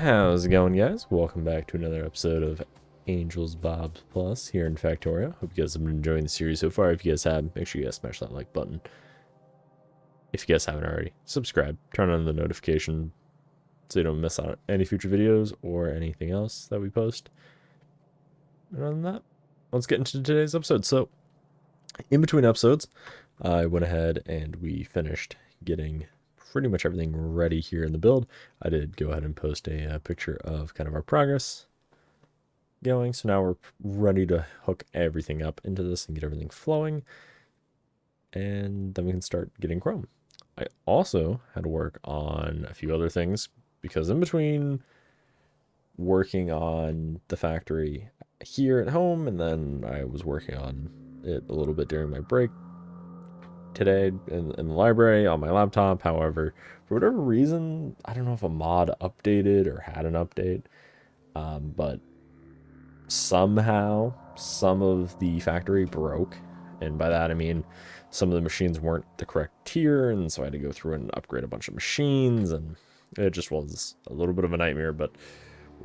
How's it going, guys? Welcome back to another episode of AngelsBobs Plus here in Factorio. Hope you guys have been enjoying the series so far. If you guys have, make sure you guys smash that like button. If you guys haven't already, subscribe, turn on the notification so you don't miss out on any future videos or anything else that we post. And other than that, let's get into today's episode. So, in between episodes, I went ahead and we finished getting pretty much everything ready here in the build. I did go ahead and post a picture of kind of our progress going. So now we're ready to hook everything up into this and get everything flowing. And then we can start getting chrome. I also had to work on a few other things because in between working on the factory here at home, and then I was working on it a little bit during my break today in the library on my laptop. However, for whatever reason, I don't know if a mod updated or had an update, but somehow some of the factory broke, and by that I mean some of the machines weren't the correct tier, and so I had to go through and upgrade a bunch of machines, and it just was a little bit of a nightmare, but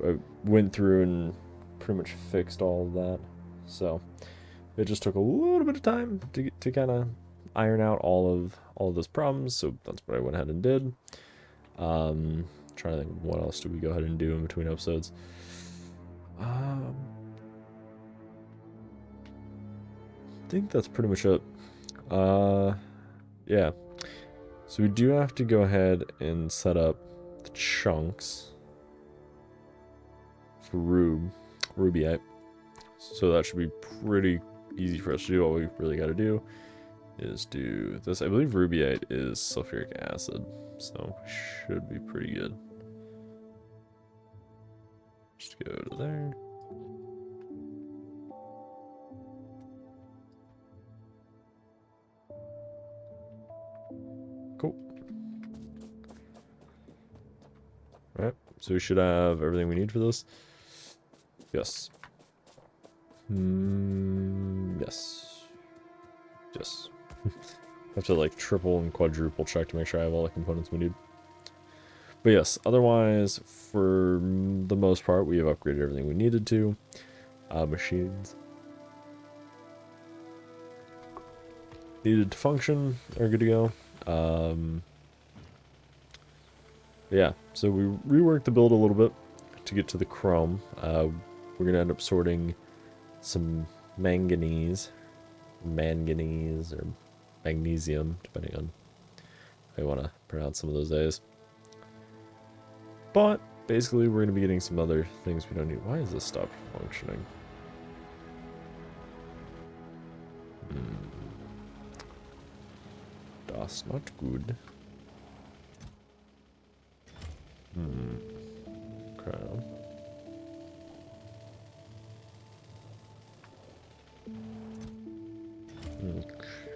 I went through and pretty much fixed all of that. So it just took a little bit of time to kind of iron out all of those problems, so that's what I went ahead and did. Trying to think, what else do we go ahead and do in between episodes? I think that's pretty much it. Yeah, so we do have to go ahead and set up the chunks for rubyite, so that should be pretty easy for us to do. All we really got to do is do this. I believe rubyite is sulfuric acid, so should be pretty good. Just go to there. Cool. Alright, so we should have everything we need for this. Yes. Yes. Yes. I have to like triple and quadruple check to make sure I have all the components we need. But yes, otherwise, for the most part, we have upgraded everything we needed to. Machines needed to function are good to go. Yeah, so we reworked the build a little bit to get to the chrome. We're going to end up sorting some manganese, or magnesium, depending on how you want to pronounce some of those days. But basically, we're going to be getting some other things we don't need. Why is this stopped functioning? That's not good. Okay.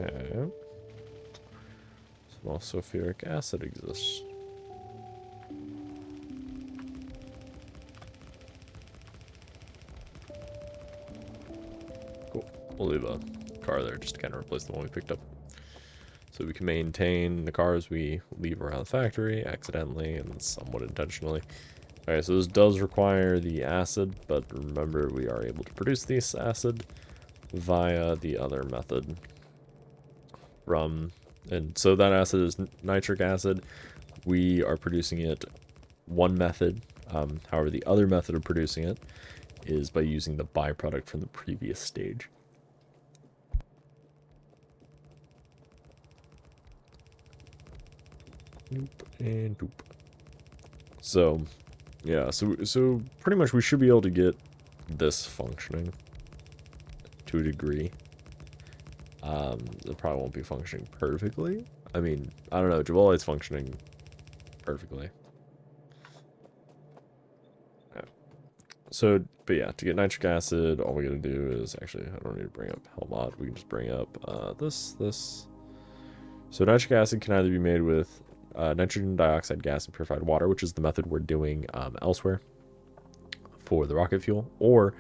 Okay. Small sulfuric acid exists. Cool. We'll leave a car there just to kind of replace the one we picked up. So we can maintain the cars we leave around the factory accidentally and somewhat intentionally. Alright, so this does require the acid, but remember we are able to produce this acid via the other method. And so that acid is nitric acid. We are producing it one method. However, the other method of producing it is by using the byproduct from the previous stage. Nope and doop. So, yeah, so pretty much we should be able to get this functioning to a degree. It probably won't be functioning perfectly. I mean, I don't know, Jabolite's functioning perfectly. Okay. So, but yeah, to get nitric acid, all we gotta do is, actually, I don't need to bring up Helmod, we can just bring up this. So nitric acid can either be made with nitrogen dioxide gas and purified water, which is the method we're doing elsewhere for the rocket fuel, or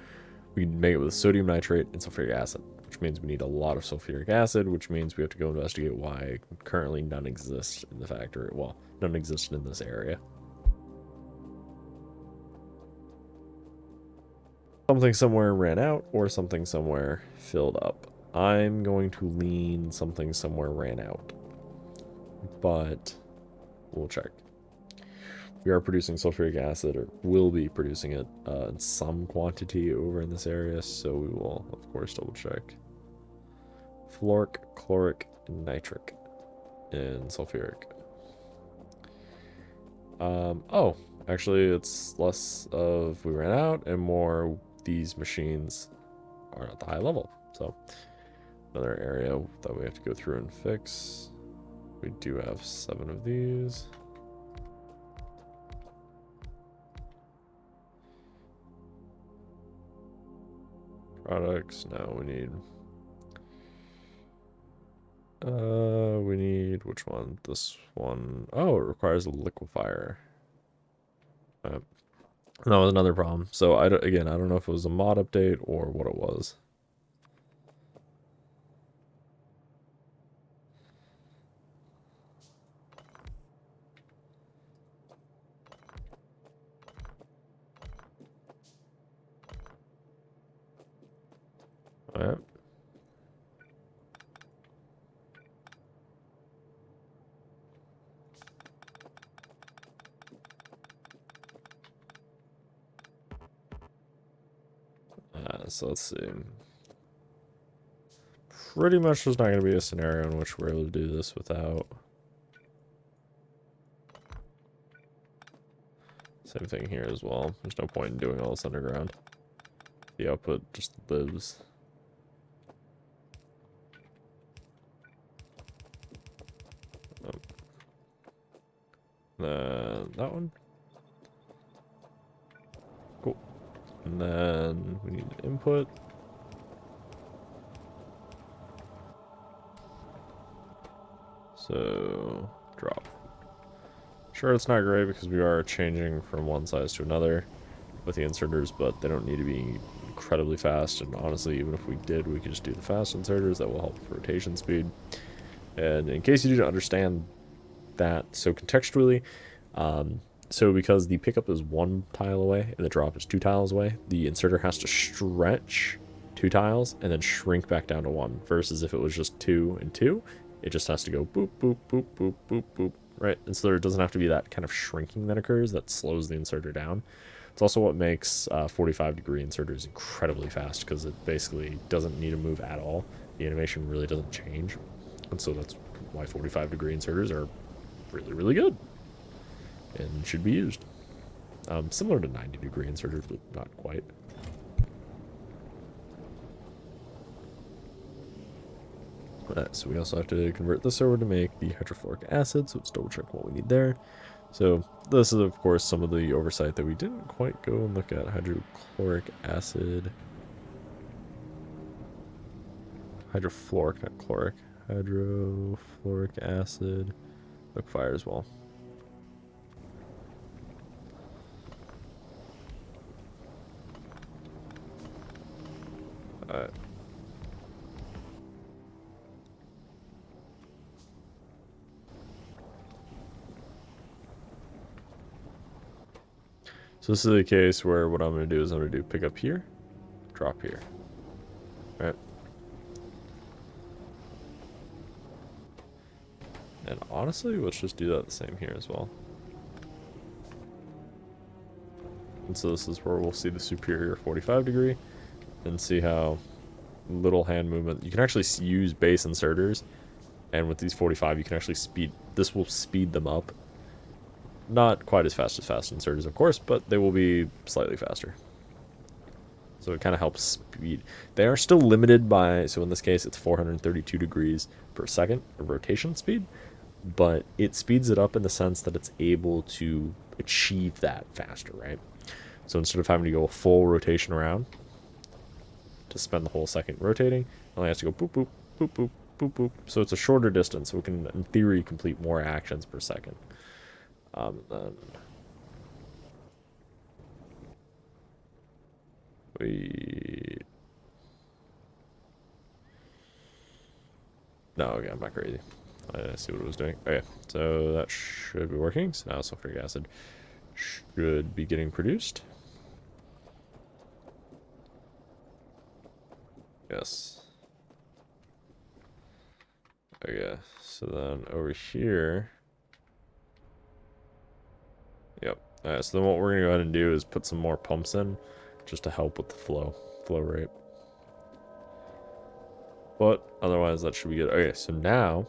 we can make it with sodium nitrate and sulfuric acid, which means we need a lot of sulfuric acid, which means we have to go investigate why currently none exists in the factory. Well, none exists in this area. something somewhere ran out or something somewhere filled up. I'm going to lean something somewhere ran out, but we'll check. We are producing sulfuric acid, or will be producing it in some quantity over in this area, so we will, of course, double check. Fluoric, chloric, and nitric, and sulfuric. Oh, actually, it's less of we ran out and more these machines are at the high level. So, another area that we have to go through and fix. We do have 7 of these. Products, no, we need which one? This one. Oh, it requires a liquefier. That was another problem. So again, I don't know if it was a mod update or what it was. Alright. So let's see. Pretty much there's not going to be a scenario in which we're able to do this without. Same thing here as well. There's no point in doing all this underground. The output just lives. Then that one. Cool. And then we need input. So, drop. Sure, it's not great because we are changing from one size to another with the inserters, but they don't need to be incredibly fast. And honestly, even if we did, we could just do the fast inserters. That will help with rotation speed. And in case you didn't understand that, so contextually, so because the pickup is 1 tile away and the drop is 2 tiles away, the inserter has to stretch 2 tiles and then shrink back down to 1, versus if it was just 2 and 2, it just has to go boop, boop, boop, boop, boop, boop, right? And so there doesn't have to be that kind of shrinking that occurs that slows the inserter down. It's also what makes 45-degree inserters incredibly fast, because it basically doesn't need to move at all. The animation really doesn't change. And so that's why 45-degree inserters are really, really good and should be used. Similar to 90-degree inserters, but not quite. So we also have to convert this over to make the hydrofluoric acid, so let's double check what we need there. So this is, of course, some of the oversight that we didn't quite go and look at. Hydrochloric acid. Hydrofluoric, not chloric. Hydrofluoric acid. Liquefier as well. Alright. So this is a case where what I'm going to do is I'm going to do pick up here, drop here. Right. And honestly, let's just do that the same here as well. And so this is where we'll see the superior 45-degree and see how little hand movement. You can actually use base inserters, and with these 45 you can actually this will speed them up. Not quite as fast inserters, of course, but they will be slightly faster. So it kind of helps speed. They are still limited by, so in this case it's 432 degrees per second of rotation speed, but it speeds it up in the sense that it's able to achieve that faster, right? So instead of having to go a full rotation around to spend the whole second rotating, it only has to go boop, boop, boop, boop, boop, boop. So it's a shorter distance, so it can, in theory, complete more actions per second. Then no, okay, I'm not crazy. I see what it was doing. Okay, so that should be working. So now sulfuric acid should be getting produced. Yes. Okay, so then over here. Yep. Alright, so then what we're gonna go ahead and do is put some more pumps in just to help with the flow rate. But otherwise that should be good. Okay, so now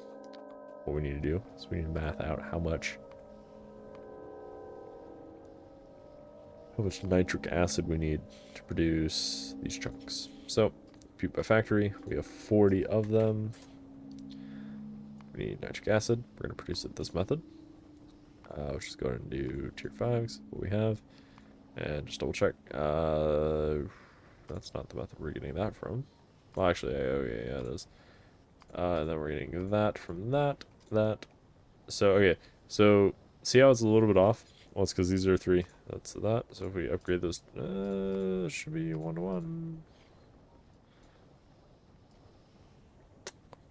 what we need to do is we need to math out how much nitric acid we need to produce these chunks. So, by factory, we have 40 of them. We need nitric acid. We're going to produce it this method. Let's just go ahead and do tier 5s, what we have. And just double check. That's not the method we're getting that from. Well, actually, okay, yeah, it is. And then we're getting that from that. So, okay. So, see how it's a little bit off? Well, it's because these are 3. That's that. So if we upgrade those, it should be 1-to-1.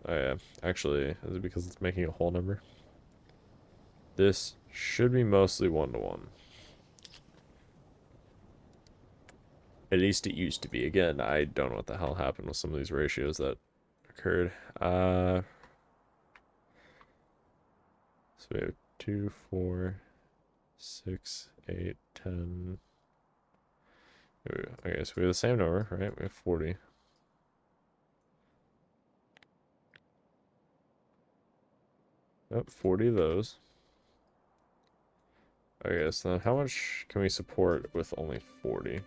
Oh yeah, actually, is it because it's making a whole number? This should be mostly 1-to-1. At least it used to be. Again, I don't know what the hell happened with some of these ratios that occurred. So we have 2, 4, 6, 8, 10. Okay, so we have the same number, right? We have 40. Oh, 40 of those. Okay, so then how much can we support with only 40?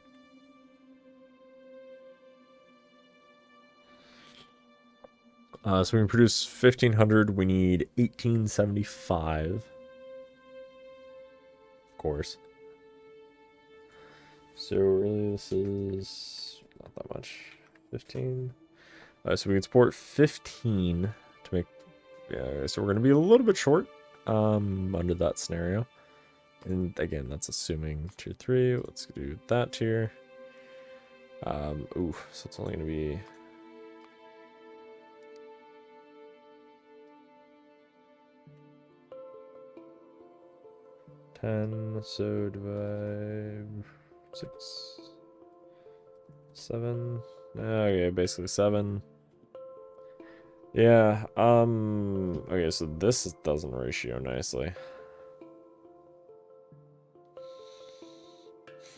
So we can produce 1,500. We need 1,875. Of course. So really this is not that much. 15. So we can support 15 to make... Yeah, so we're going to be a little bit short under that scenario. And again, that's assuming tier 3. Let's do that tier. Ooh, so it's only going to be... 10, so divide 6, 7. Okay, basically 7. Yeah, okay, so this doesn't ratio nicely.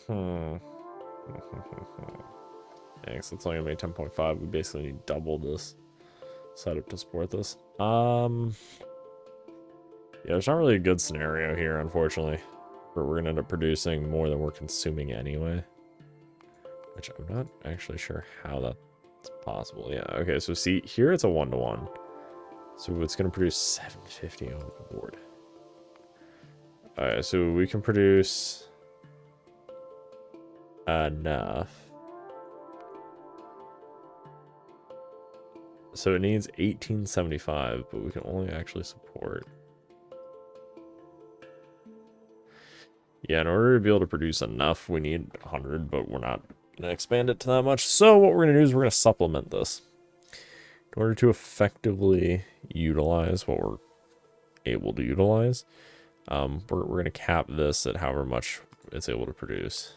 Yeah, so it's only gonna be 10.5. We basically need double this setup to support this. Yeah, there's not really a good scenario here, unfortunately, where we're gonna end up producing more than we're consuming anyway. Which I'm not actually sure how that's possible. Yeah, okay, so see, here it's a 1-to-1. So it's gonna produce 750 on the board. Alright, so we can produce enough. So it needs 1875, but we can only actually support... Yeah, in order to be able to produce enough, we need 100, but we're not going to expand it to that much. So what we're going to do is we're going to supplement this. In order to effectively utilize what we're able to utilize, we're going to cap this at however much it's able to produce.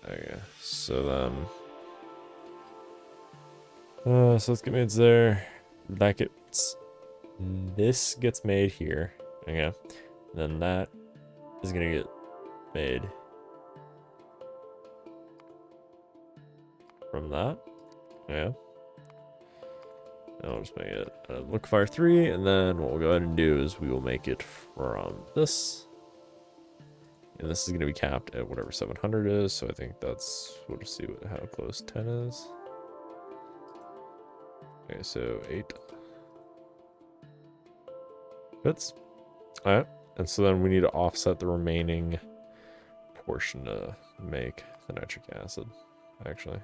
Okay, so then... so let's get made there. That gets... This gets made here. Okay. Then that is going to get made from that. Yeah. And I'll just make it liquefier 3, and then what we'll go ahead and do is we will make it from this. And this is going to be capped at whatever 700 is, so I think that's... We'll just see how close 10 is. Okay, so 8. Fits. Alright. And so then we need to offset the remaining portion to make the nitric acid, actually.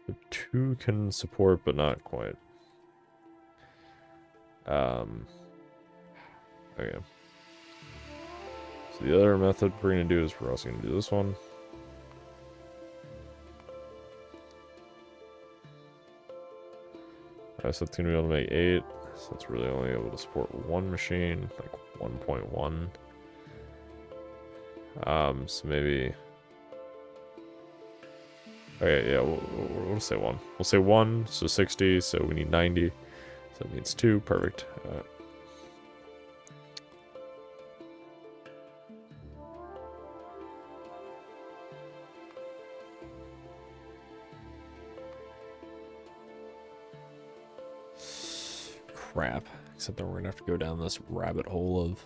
The 2 can support, but not quite. Okay. So the other method we're going to do is we're also going to do this one. So it's going to be able to make 8. So it's really only able to support one machine, like 1.1. So maybe... Okay, yeah, we'll say 1. We'll say 1, so 60, so we need 90. So that means 2, perfect. Crap. Except that we're gonna have to go down this rabbit hole of...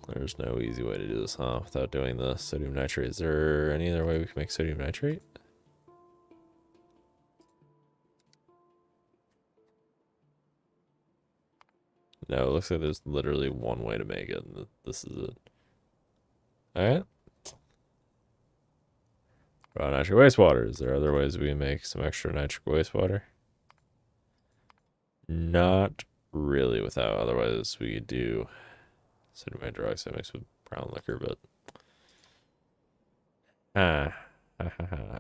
There's no easy way to do this, huh? Without doing the sodium nitrate. Is there any other way we can make sodium nitrate? No, it looks like there's literally one way to make it, and this is it. Alright. Raw nitric wastewater. Is there other ways we can make some extra nitric wastewater? Not really without. Otherwise, we could do sodium hydroxide mixed with brown liquor, but...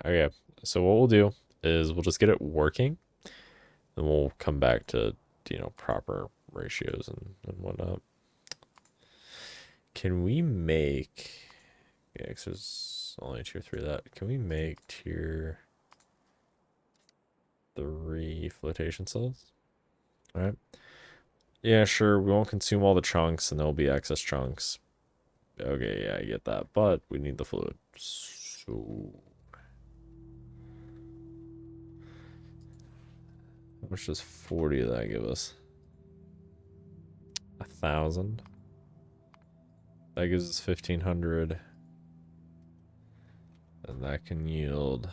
Okay, so what we'll do is we'll just get it working, and we'll come back to, you know, proper ratios and whatnot. Can we make... Yeah, because there's only tier 3 of that. Can we make tier 3 flotation cells? Alright. Yeah, sure, we won't consume all the chunks, and there'll be excess chunks. Okay, yeah, I get that, but we need the fluid. So... How much does 40 of that give us? 1,000. That gives us 1,500. And that can yield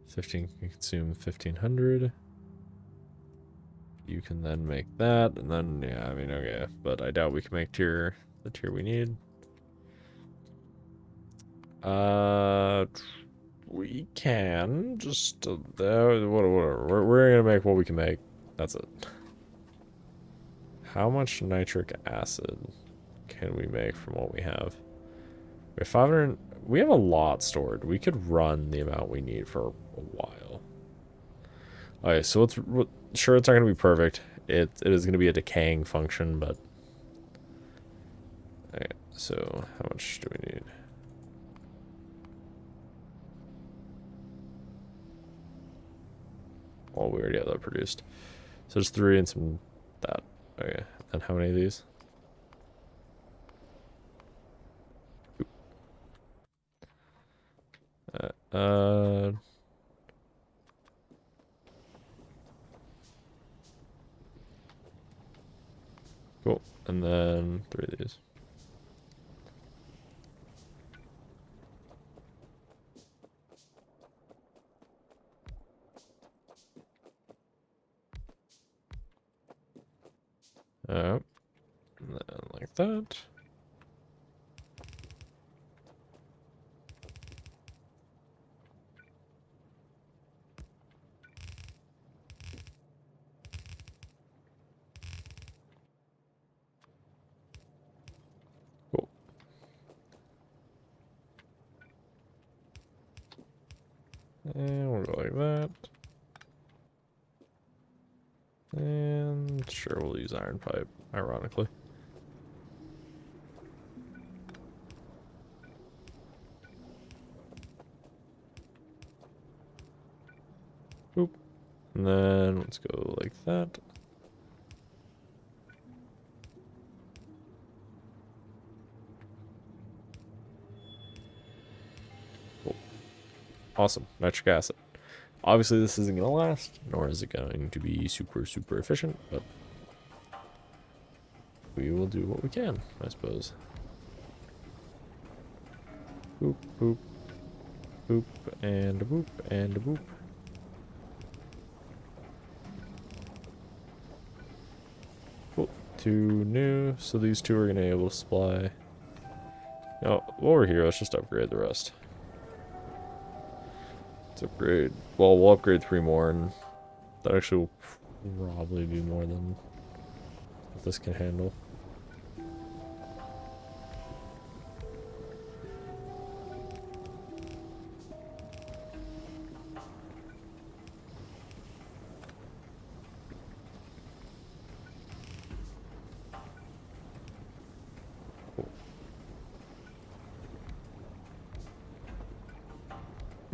15 can consume 1,500. You can then make that, and then yeah, I mean okay, but I doubt we can make the tier we need. We can just whatever. We're gonna make what we can make. That's it. How much nitric acid can we make from what we have? We have 500. We have a lot stored. We could run the amount we need for a while. Okay, so sure it's not gonna be perfect. It is gonna be a decaying function, but okay, so how much do we need? Well, we already have that produced. So there's 3 and some that. Okay, and how many of these? Cool. And then 3 of these. And then like that. Cool. And we'll go like that. And sure, we'll use iron pipe, ironically. Boop. And then let's go like that. Cool. Awesome. Nitric acid. Obviously, this isn't going to last, nor is it going to be super, super efficient, but we will do what we can, I suppose. Boop, boop, boop, and a boop, and a boop. Cool. 2 new, so these 2 are going to be able to supply. Now, while we're here, let's just upgrade the rest. Let's upgrade. Well, we'll upgrade 3 more, and that actually will probably be more than what this can handle.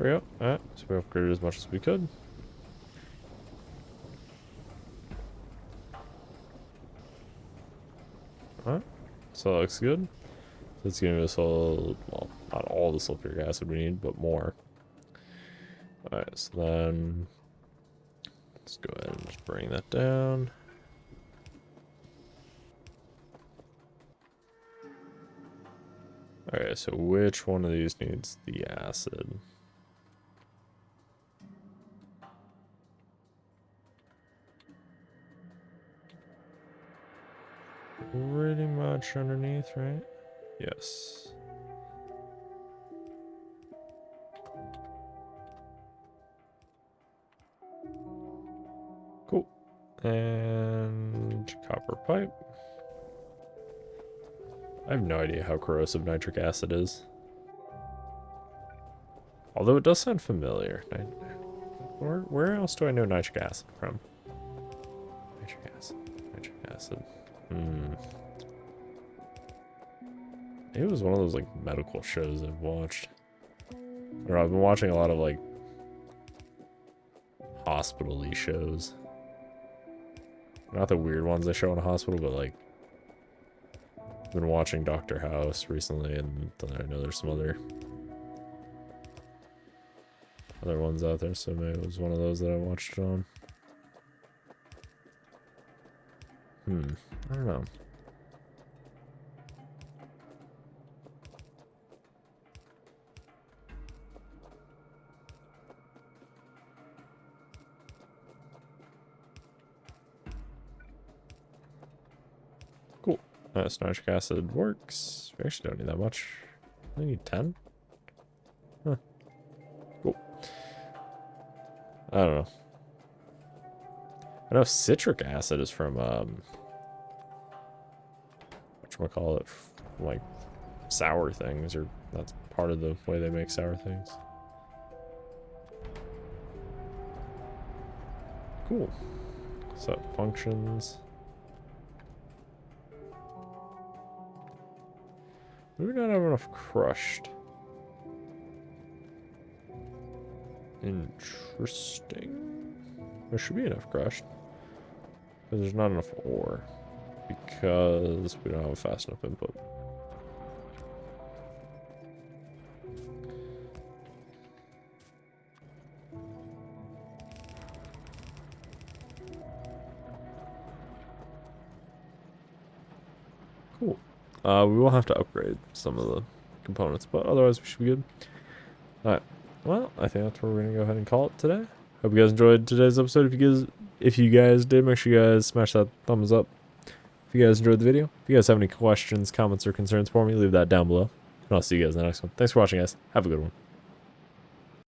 There we go. Alright, so we upgraded as much as we could. Alright, so that looks good. That's giving us all, well, not all the sulfuric acid we need, but more. Alright, so then let's go ahead and just bring that down. Alright, so which one of these needs the acid? Pretty much underneath, right? Yes. Cool. And copper pipe. I have no idea how corrosive nitric acid is. Although it does sound familiar. Where else do I know nitric acid from? Nitric acid. Nitric acid. Maybe it was one of those like medical shows I've watched. I don't know, I've been watching a lot of like hospital-y shows. Not the weird ones they show in a hospital, but like I've been watching Dr. House recently, and I know there's some other ones out there, so maybe it was one of those that I watched it on. I don't know. Cool. Nice, nitric acid works. We actually don't need that much. I need 10. Huh. Cool. I don't know. I know citric acid is from whatchamacallit, like sour things, or that's part of the way they make sour things. Cool. So functions. We do not have enough crushed. Interesting. There should be enough crushed. But there's not enough ore. Because we don't have a fast enough input. Cool. We will have to upgrade some of the components, but otherwise we should be good. Alright. Well, I think that's where we're gonna go ahead and call it today. Hope you guys enjoyed today's episode. If you guys did, make sure you guys smash that thumbs up. If you guys enjoyed the video, if you guys have any questions, comments, or concerns for me, leave that down below. And I'll see you guys in the next one. Thanks for watching, guys. Have a good one.